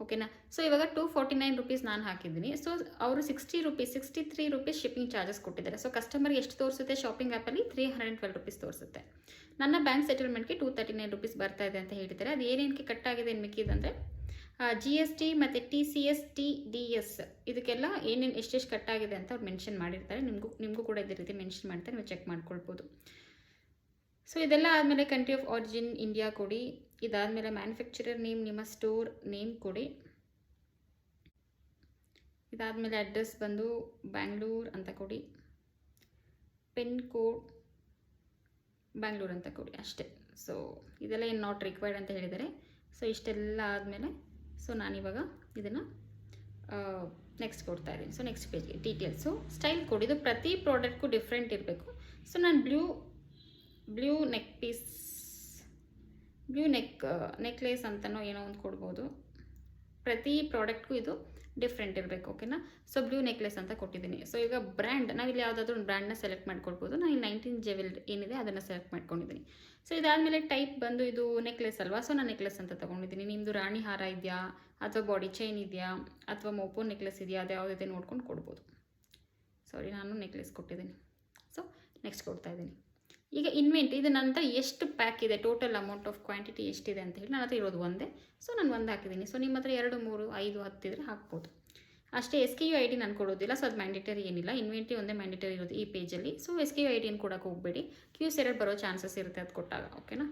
ಓಕೆನಾ. ಸೊ ಇವಾಗ 249 ರುಪೀಸ್ ನಾನು ಹಾಕಿದ್ದೀನಿ. ಸೊ ಅವರು 63 ರುಪೀಸ್ ಶಿಪ್ಪಿಂಗ್ ಚಾರ್ಜಸ್ ಕೊಟ್ಟಿದ್ದಾರೆ. ಸೊ ಕಸ್ಟಮರ್ಗೆ ಎಷ್ಟು ತೋರಿಸುತ್ತೆ ಶಾಪಿಂಗ್ ಆ್ಯಪಲ್ಲಿ, 312 ರುಪೀಸ್ ತೋರಿಸುತ್ತೆ. ನನ್ನ ಬ್ಯಾಂಕ್ ಸೆಟಲ್ಮೆಂಟ್ಗೆ 239 ರುಪೀಸ್ ಬರ್ತಾ ಇದೆ ಅಂತ ಹೇಳಿದ್ದಾರೆ. ಅದು ಏನೇನಕ್ಕೆ ಕಟ್ಟಾಗಿದೆ ಮಿಕ್ಕಿದಂದರೆ GST ಮತ್ತು TCS TDS ಇದಕ್ಕೆಲ್ಲ ಏನೇನು ಎಷ್ಟೆಷ್ಟು ಕಟ್ಟಾಗಿದೆ ಅಂತ ಅವ್ರು ಮೆನ್ಷನ್ ಮಾಡಿರ್ತಾರೆ. ನಿಮಗೂ ಕೂಡ ಇದೇ ರೀತಿ ಮೆನ್ಷನ್ ಮಾಡ್ತಾರೆ, ನೀವು ಚೆಕ್ ಮಾಡ್ಕೊಳ್ಬೋದು. ಸೊ ಇದೆಲ್ಲ ಆದಮೇಲೆ ಕಂಟ್ರಿ ಆಫ್ ಆರಿಜಿನ್ ಇಂಡಿಯಾ ಕೊಡಿ. ಇದಾದಮೇಲೆ ಮ್ಯಾನುಫ್ಯಾಕ್ಚರರ್ ನೇಮ್, ನಿಮ್ಮ ಸ್ಟೋರ್ ನೇಮ್ ಕೊಡಿ. ಇದಾದಮೇಲೆ ಅಡ್ರೆಸ್ ಬಂದು ಬ್ಯಾಂಗ್ಳೂರ್ ಅಂತ ಕೊಡಿ. ಪಿನ್ ಕೋಡ್ ಬ್ಯಾಂಗ್ಳೂರ್ ಅಂತ ಕೊಡಿ, ಅಷ್ಟೇ. ಸೊ ಇದೆಲ್ಲ ಏನು ನಾಟ್ ರಿಕ್ವೈರ್ಡ್ ಅಂತ ಹೇಳಿದ್ದಾರೆ. ಸೊ ಇಷ್ಟೆಲ್ಲ ಆದಮೇಲೆ ಸೊ ನಾನಿವಾಗ ಇದನ್ನು ನೆಕ್ಸ್ಟ್ ಕೊಡ್ತಾ ಇದ್ದೀನಿ. ಸೊ ನೆಕ್ಸ್ಟ್ ಪೇಜ್ಗೆ ಡೀಟೇಲ್ಸು ಸ್ಟೈಲ್ ಕೊಡಿ. ಇದು ಪ್ರತಿ ಪ್ರಾಡಕ್ಟ್ಗೂ ಡಿಫ್ರೆಂಟ್ ಇರಬೇಕು. ಸೊ ನಾನು ಬ್ಲೂ ನೆಕ್ಲೇಸ್ ಅಂತನೋ ಏನೋ ಒಂದು ಕೊಡ್ಬೋದು. ಪ್ರತಿ ಪ್ರಾಡಕ್ಟ್ಗೂ ಇದು ಡಿಫ್ರೆಂಟ್ ಇರಬೇಕು. ಓಕೆನಾ. ಸೊ ಬ್ಲೂ ನೆಕ್ಲೆಸ್ ಅಂತ ಕೊಟ್ಟಿದ್ದೀನಿ. ಸೊ ಈಗ ಬ್ರ್ಯಾಂಡ್, ನಾವಿಲ್ಲಿ ಯಾವುದಾದ್ರೂ ಒಂದು ಬ್ರ್ಯಾಂಡ್ನ ಸೆಲೆಕ್ಟ್ ಮಾಡ್ಕೊಳ್ಬೋದು. ನಾನು 19 ಜ್ಯುವೆಲ್ರಿ ಏನಿದೆ ಅದನ್ನು ಸೆಲೆಕ್ಟ್ ಮಾಡ್ಕೊಂಡಿದ್ದೀನಿ. ಸೊ ಇದಾದಮೇಲೆ ಟೈಪ್ ಬಂದು ಇದು ನೆಕ್ಲೆಸ್ ಅಲ್ವಾ, ಸೊ ನಾನು ನೆಕ್ಲೆಸ್ ಅಂತ ತೊಗೊಂಡಿದ್ದೀನಿ. ನಿಮ್ಮದು ರಾಣಿ ಹಾರ ಇದೆಯಾ ಅಥವಾ ಬಾಡಿ ಚೈನ್ ಇದೆಯಾ ಅಥವಾ ಮೋಪೋ ನೆಕ್ಲೆಸ್ ಇದೆಯಾ, ಅದು ಯಾವುದಿದೆ ನೋಡ್ಕೊಂಡು ಕೊಡ್ಬೋದು. ಸಾರಿ, ನಾನು ನೆಕ್ಲೆಸ್ ಕೊಟ್ಟಿದ್ದೀನಿ. ಸೊ ನೆಕ್ಸ್ಟ್ ಕೊಡ್ತಾ ಇದ್ದೀನಿ. ಈಗ ಇನ್ವೆಂಟ್ ಇದು ನನ್ನ ಹತ್ರ ಎಷ್ಟು ಪ್ಯಾಕ್ ಇದೆ, ಟೋಟಲ್ ಅಮೌಂಟ್ ಆಫ್ ಕ್ವಾಂಟಿಟಿ ಎಷ್ಟಿದೆ ಅಂತ ಹೇಳಿ ನನ್ನ ಹತ್ರ ಇರೋದು ಒಂದೇ. ಸೊ ನಾನು ಒಂದು ಹಾಕಿದ್ದೀನಿ. ಸೊ ನಿಮ್ಮ ಹತ್ರ 2, 3, 5, 10 ಇದ್ದರೆ ಹಾಕ್ಬೋದು ಅಷ್ಟೇ. SKU ID ನಾನು ಕೊಡೋದಿಲ್ಲ. ಸೊ ಅದು ಮ್ಯಾಂಡೇಟರಿ ಏನಿಲ್ಲ. ಇನ್ವೆಂಟ್ರಿ ಒಂದೇ ಮ್ಯಾಂಡೇಟರಿ ಇರೋದು ಈ ಪೇಜಲ್ಲಿ. ಸೊ SKU ID ಏನು ಕೊಡೋಕೆ ಹೋಗಬೇಡಿ. Qs ಎರಡು ಬರೋ ಚಾನ್ಸಸ್ ಇರುತ್ತೆ ಅದು ಕೊಟ್ಟಾಗ. ಓಕೆನಾ.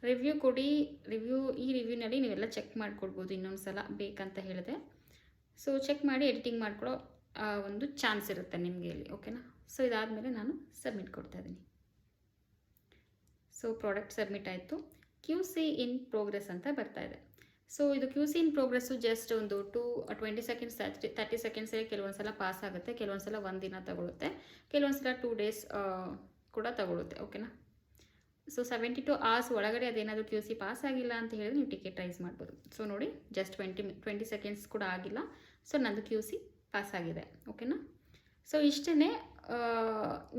ರಿವ್ಯೂ ಕೊಡಿ. ಈ ರಿವ್ಯೂನಲ್ಲಿ ನೀವೆಲ್ಲ ಚೆಕ್ ಮಾಡ್ಕೊಡ್ಬೋದು ಇನ್ನೊಂದು ಸಲ ಬೇಕಂತ ಹೇಳಿದೆ. ಸೊ ಚೆಕ್ ಮಾಡಿ ಎಡಿಟಿಂಗ್ ಮಾಡ್ಕೊಳ್ಳೋ ಒಂದು ಚಾನ್ಸ್ ಇರುತ್ತೆ ನಿಮಗೆ ಇಲ್ಲಿ. ಓಕೆನಾ. ಸೊ ಇದಾದಮೇಲೆ ನಾನು ಸಬ್ಮಿಟ್ ಕೊಡ್ತಾ ಇದ್ದೀನಿ. ಸೊ ಪ್ರಾಡಕ್ಟ್ ಸಬ್ಮಿಟ್ ಆಯಿತು. QC ಇನ್ ಪ್ರೋಗ್ರೆಸ್ ಅಂತ ಬರ್ತಾ ಇದೆ. ಸೊ ಇದು QC ಇನ್ ಪ್ರೋಗ್ರೆಸ್ಸು ಜಸ್ಟ್ ಒಂದು 20 ಸೆಕೆಂಡ್ಸ್ 30 ಸೆಕೆಂಡ್ಸೇ ಕೆಲವೊಂದು ಸಲ ಪಾಸ್ ಆಗುತ್ತೆ, ಕೆಲವೊಂದು ಸಲ 1 ದಿನ ತಗೊಳುತ್ತೆ, ಕೆಲವೊಂದು ಸಲ 2 ಡೇಸ್ ಕೂಡ ತಗೊಳುತ್ತೆ. ಓಕೆನಾ. ಸೊ 72 hours ಒಳಗಡೆ ಅದೇನಾದರೂ QC ಪಾಸ್ ಆಗಿಲ್ಲ ಅಂತ ಹೇಳಿದ್ರೆ ನೀವು ಟಿಕೆಟ್ ರೈಸ್ ಮಾಡ್ಬೋದು. ಸೊ ನೋಡಿ ಜಸ್ಟ್ 20 ಸೆಕೆಂಡ್ಸ್ ಕೂಡ ಆಗಿಲ್ಲ. ಸೊ ನಂದು QC ಪಾಸ್ ಆಗಿದೆ. ಓಕೆನಾ? ಸೊ ಇಷ್ಟೇ.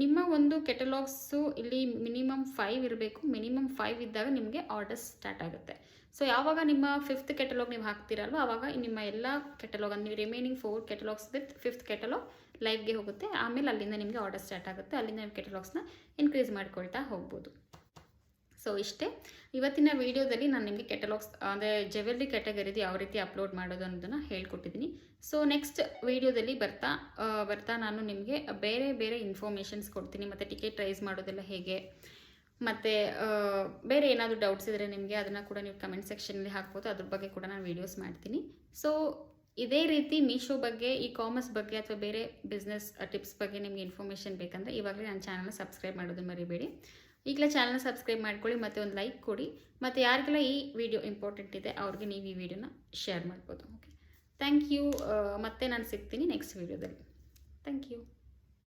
ನಿಮ್ಮ ಒಂದು ಕೆಟಲಾಗ್ಸು ಇಲ್ಲಿ ಮಿನಿಮಮ್ 5 ಇರಬೇಕು. ಮಿನಿಮಮ್ 5 ಇದ್ದಾಗ ನಿಮಗೆ ಆರ್ಡರ್ಸ್ ಸ್ಟಾರ್ಟ್ ಆಗುತ್ತೆ. ಸೊ ಯಾವಾಗ ನಿಮ್ಮ 5th ಕೆಟಲಾಗ್ ನೀವು ಹಾಕ್ತಿರಲ್ವ ಆವಾಗ ನಿಮ್ಮ ಎಲ್ಲ ಕೆಟಲಾಗ್ ನೀವು ರಿಮೈನಿಂಗ್ 4 ಕೆಟಲಾಗ್ಸ್ ವಿತ್ 5th ಕೆಟಲಾಗ್ ಲೈವ್ಗೆ ಹೋಗುತ್ತೆ. ಆಮೇಲೆ ಅಲ್ಲಿಂದ ನಿಮಗೆ ಆರ್ಡರ್ ಸ್ಟಾರ್ಟ್ ಆಗುತ್ತೆ. ಅಲ್ಲಿಂದ ನೀವು ಕೆಟಲಾಗ್ಸ್ನ ಇನ್ಕ್ರೀಸ್ ಮಾಡ್ಕೊಳ್ತಾ ಹೋಗ್ಬೋದು. ಸೊ ಇಷ್ಟೇ ಇವತ್ತಿನ ವೀಡಿಯೋದಲ್ಲಿ ನಾನು ನಿಮಗೆ ಕೆಟಲಾಗ್ಸ್ ಅಂದರೆ ಜ್ಯುವೆಲ್ರಿ ಕ್ಯಾಟಗರಿದು ಯಾವ ರೀತಿ ಅಪ್ಲೋಡ್ ಮಾಡೋದು ಅನ್ನೋದನ್ನು ಹೇಳ್ಕೊಟ್ಟಿದ್ದೀನಿ. ಸೊ ನೆಕ್ಸ್ಟ್ ವೀಡಿಯೋದಲ್ಲಿ ಬರ್ತಾ ನಾನು ನಿಮಗೆ ಬೇರೆ ಬೇರೆ ಇನ್ಫಾರ್ಮೇಷನ್ಸ್ ಕೊಡ್ತೀನಿ. ಮತ್ತು ಟಿಕೆಟ್ ರೈಸ್ ಮಾಡೋದೆಲ್ಲ ಹೇಗೆ, ಮತ್ತು ಬೇರೆ ಏನಾದರೂ ಡೌಟ್ಸ್ ಇದ್ದರೆ ನಿಮಗೆ ಅದನ್ನು ಕೂಡ ನೀವು ಕಮೆಂಟ್ ಸೆಕ್ಷನಲ್ಲಿ ಹಾಕ್ಬೋದು. ಅದ್ರ ಬಗ್ಗೆ ಕೂಡ ನಾನು ವೀಡಿಯೋಸ್ ಮಾಡ್ತೀನಿ. ಸೊ ಇದೇ ರೀತಿ ಮೀಶೋ ಬಗ್ಗೆ, ಕಾಮರ್ಸ್ ಬಗ್ಗೆ ಅಥವಾ ಬೇರೆ ಬಿಸ್ನೆಸ್ ಟಿಪ್ಸ್ ಬಗ್ಗೆ ನಿಮಗೆ ಇನ್ಫಾರ್ಮೇಷನ್ ಬೇಕಂದರೆ ಇವಾಗಲೇ ನನ್ನ ಚಾನಲ್ನ ಸಬ್ಸ್ಕ್ರೈಬ್ ಮಾಡೋದನ್ನು ಮರಿಬೇಡಿ. ಈಗಲೇ ಚಾನಲ್ನ ಸಬ್ಸ್ಕ್ರೈಬ್ ಮಾಡ್ಕೊಳ್ಳಿ ಮತ್ತು ಒಂದು ಲೈಕ್ ಕೊಡಿ. ಮತ್ತು ಯಾರಿಗೆಲ್ಲ ಈ ವಿಡಿಯೋ ಇಂಪಾರ್ಟೆಂಟ್ ಇದೆ ಅವ್ರಿಗೆ ನೀವು ಈ ವಿಡಿಯೋನ ಶೇರ್ ಮಾಡ್ಬೋದು. Okay, thank you. ಮತ್ತೆ ನಾನು ಸಿಗ್ತೀನಿ ನೆಕ್ಸ್ಟ್ ವೀಡಿಯೋದಲ್ಲಿ. Thank you.